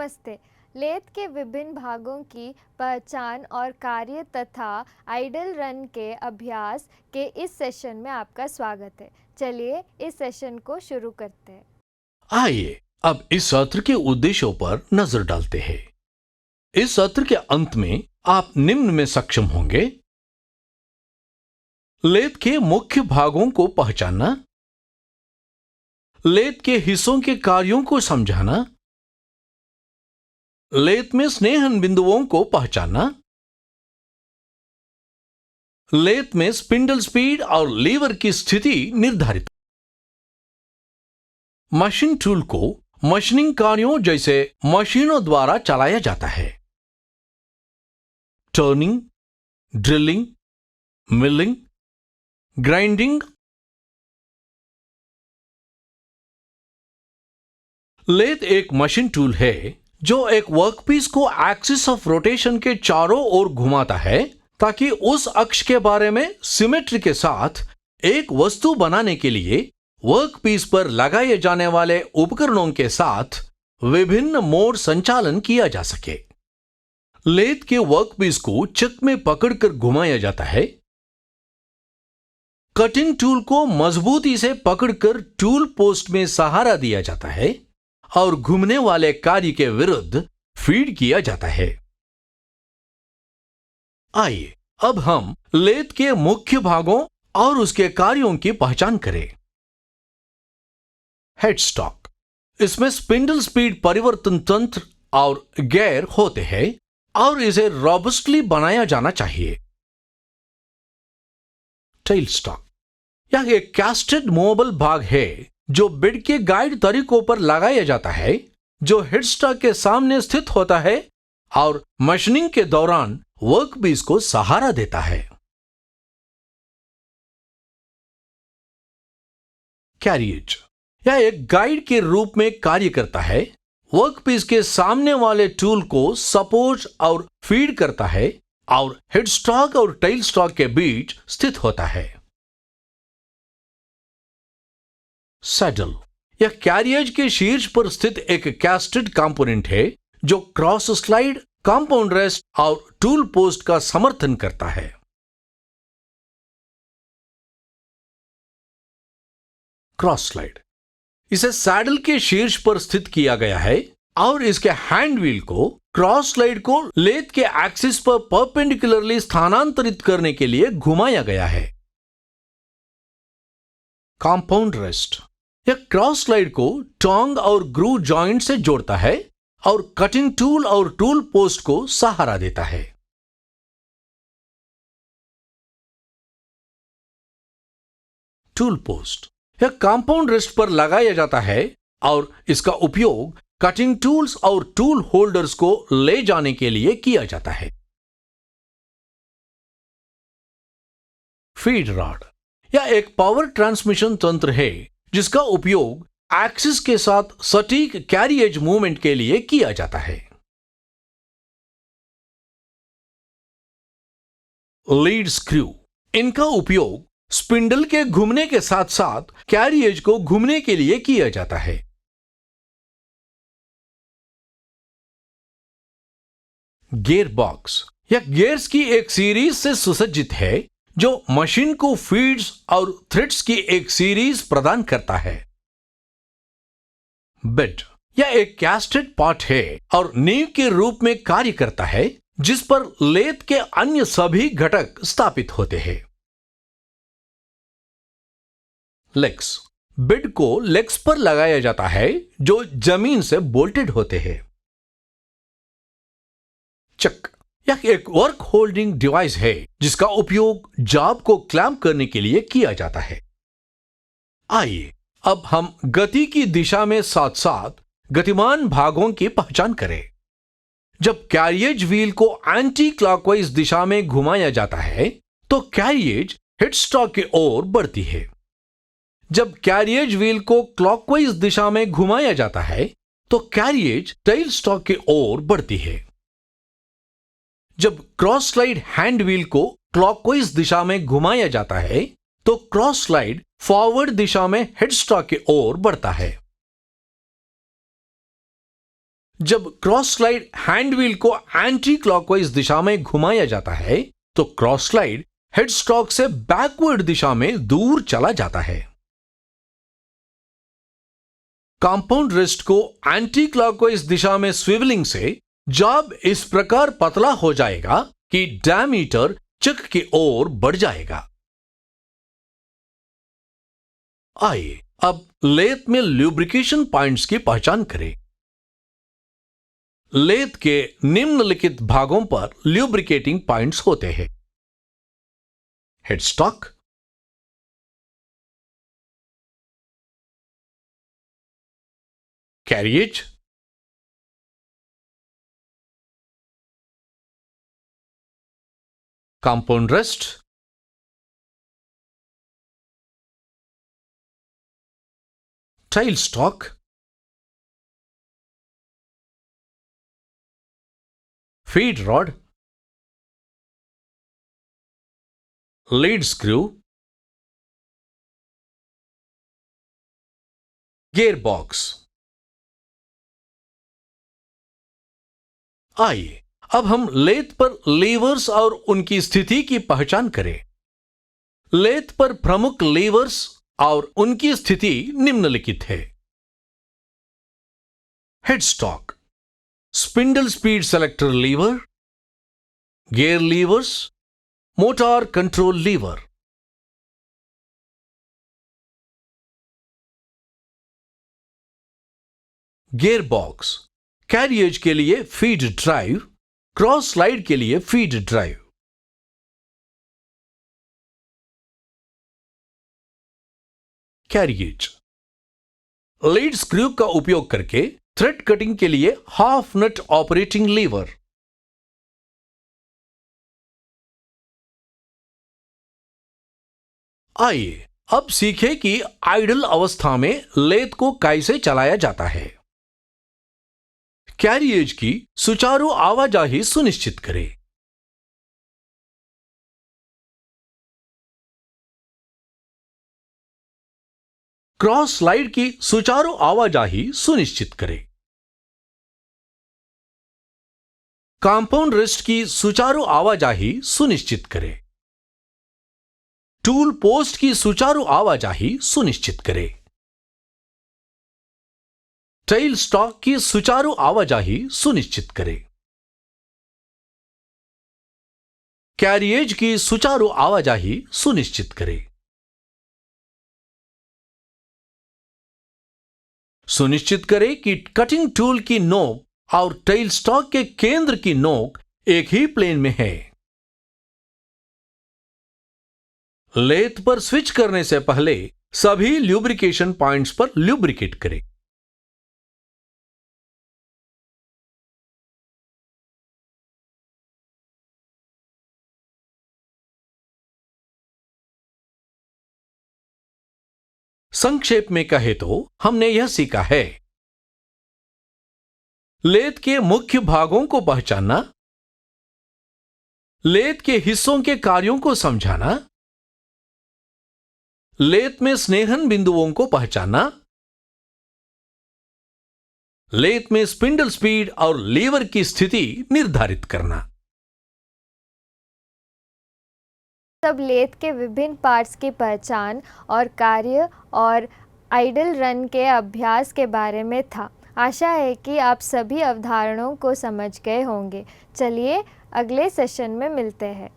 नमस्ते। लेथ के विभिन्न भागों की पहचान और कार्य तथा आइडल रन के अभ्यास के इस सेशन में आपका स्वागत है। चलिए इस सेशन को शुरू करते हैं। आइए अब इस सत्र के उद्देश्यों पर नजर डालते हैं। इस सत्र के अंत में आप निम्न में सक्षम होंगे: लेथ के मुख्य भागों को पहचानना, लेथ के हिस्सों के कार्यों को समझाना, लेथ में स्नेहन बिंदुओं को पहचानना, लेथ में स्पिंडल स्पीड और लीवर की स्थिति निर्धारित। मशीन टूल को मशीनिंग कार्यों जैसे मशीनों द्वारा चलाया जाता है। Turning, drilling, milling, grinding. Lathe एक मशीन टूल है जो एक वर्कपीस को एक्सिस ऑफ रोटेशन के चारों ओर घुमाता है ताकि उस अक्ष के बारे में सिमेट्री के साथ एक वस्तु बनाने के लिए वर्कपीस पर लगाए जाने वाले उपकरणों के साथ विभिन्न मोड संचालन किया जा सके। लेथ के वर्कपीस को चक में पकड़कर घुमाया जाता है। कटिंग टूल को मजबूती से पकड़कर टूल पोस्ट में सहारा दिया जाता है और घूमने वाले कार्य के विरुद्ध फीड किया जाता है। आइए अब हम लेथ के मुख्य भागों और उसके कार्यों की पहचान करें। हेडस्टॉक, इसमें स्पिंडल स्पीड परिवर्तन तंत्र और गियर होते हैं और इसे रॉबस्टली बनाया जाना चाहिए। टेल स्टॉक, यह एक कास्टेड मूवेबल भाग है जो बेड के गाइड तरीकों पर लगाया जाता है, जो हेडस्टॉक के सामने स्थित होता है और मशीनिंग के दौरान वर्कपीस को सहारा देता है। कैरिएज, यह एक गाइड के रूप में कार्य करता है, वर्कपीस के सामने वाले टूल को सपोर्ट और फीड करता है और हेडस्टॉक और टेल स्टॉक के बीच स्थित होता है। सैडल, यह कैरिएज के शीर्ष पर स्थित एक कास्टेड कंपोनेंट है जो क्रॉस स्लाइड, कंपाउंड रेस्ट और टूल पोस्ट का समर्थन करता है। क्रॉस स्लाइड, इसे सैडल के शीर्ष पर स्थित किया गया है और इसके हैंड व्हील को क्रॉस स्लाइड को लेथ के एक्सिस पर परपेंडिकुलरली स्थानांतरित करने के लिए घुमाया गया है। कंपाउंड रेस्ट, यह क्रॉस स्लाइड को टोंग और ग्रू जॉइंट से जोड़ता है और कटिंग टूल और टूल पोस्ट को सहारा देता है। टूल पोस्ट, यह कंपाउंड रेस्ट पर लगाया जाता है और इसका उपयोग कटिंग टूल्स और टूल होल्डर्स को ले जाने के लिए किया जाता है। फीड रॉड, यह एक पावर ट्रांसमिशन तंत्र है जिसका उपयोग एक्सिस के साथ सटीक कैरिएज मूवमेंट के लिए किया जाता है। लीड स्क्रू, इनका उपयोग स्पिंडल के घूमने के साथ साथ कैरिएज को घूमने के लिए किया जाता है। गियर बॉक्स, यह गियर्स की एक सीरीज से सुसज्जित है जो मशीन को फीड्स और थ्रेड्स की एक सीरीज प्रदान करता है। बेड, यह एक कास्टेड पार्ट है और नींव के रूप में कार्य करता है जिस पर लेथ के अन्य सभी घटक स्थापित होते हैं। लेग्स, बेड को लेग्स पर लगाया जाता है जो जमीन से बोल्टेड होते हैं। चक, यह एक वर्क होल्डिंग डिवाइस है जिसका उपयोग जॉब को क्लैंप करने के लिए किया जाता है। आइए अब हम गति की दिशा में साथ साथ गतिमान भागों की पहचान करें। जब कैरिएज व्हील को एंटी क्लॉकवाइज दिशा में घुमाया जाता है तो कैरिएज हेडस्टॉक की ओर बढ़ती है। जब कैरिएज व्हील को क्लॉकवाइज दिशा में घुमाया जाता है तो कैरिएज टेल स्टॉक की ओर बढ़ती है। जब क्रॉस स्लाइड हैंड व्हील को क्लॉकवाइज दिशा में घुमाया जाता है तो क्रॉस स्लाइड फॉरवर्ड दिशा में हेडस्टॉक की ओर बढ़ता है। जब क्रॉस स्लाइड हैंड व्हील को एंटी क्लॉकवाइज दिशा में घुमाया जाता है तो क्रॉस स्लाइड हेड स्टॉक से बैकवर्ड दिशा में दूर चला जाता है। कंपाउंड रेस्ट को एंटी क्लॉकवाइज दिशा में स्विवलिंग से जॉब इस प्रकार पतला हो जाएगा कि डायमीटर चक की ओर बढ़ जाएगा। आइए अब लेथ में ल्यूब्रिकेशन पॉइंट्स की पहचान करें। लेथ के निम्नलिखित भागों पर ल्यूब्रिकेटिंग पॉइंट्स होते हैं। Headstock, carriage, compound rest, tail stalk, feed rod, lead screw, gearbox। आइए अब हम लेथ पर लीवर्स और उनकी स्थिति की पहचान करें। लेथ पर प्रमुख लीवर्स और उनकी स्थिति निम्नलिखित है। Headstock, spindle speed selector lever, gear levers, motor control lever. Gear box, carriage के लिए फीड ड्राइव, क्रॉस स्लाइड के लिए feed drive. Carriage, lead screw का उपयोग करके थ्रेड कटिंग के लिए हाफ नट ऑपरेटिंग लीवर। आइए अब सीखें कि आइडल अवस्था में लेथ को कैसे चलाया जाता है। कैरिएज की सुचारू आवाजाही सुनिश्चित करें। क्रॉस स्लाइड की सुचारू आवाजाही सुनिश्चित करें। कंपाउंड रेस्ट की सुचारू आवाजाही सुनिश्चित करें। टूल पोस्ट की सुचारू आवाजाही सुनिश्चित करें। टेल स्टॉक की सुचारू आवाजाही सुनिश्चित करें। कैरिएज की सुचारू आवाजाही सुनिश्चित करें। सुनिश्चित करें कि कटिंग टूल की नोक और टेल स्टॉक के केंद्र की नोक एक ही प्लेन में है। लेथ पर स्विच करने से पहले सभी ल्यूब्रिकेशन पॉइंट्स पर ल्यूब्रिकेट करें। संक्षेप में कहे तो हमने यह सीखा है। लेथ के मुख्य भागों को पहचानना, लेथ के हिस्सों के कार्यों को समझाना, लेथ में स्नेहन बिंदुओं को पहचानना, लेथ में स्पिंडल स्पीड और लीवर की स्थिति निर्धारित करना। सब लेथ के विभिन्न पार्ट्स की पहचान और कार्य और आइडल रन के अभ्यास के बारे में था। आशा है कि आप सभी अवधारणाओं को समझ गए होंगे। चलिए अगले सेशन में मिलते हैं।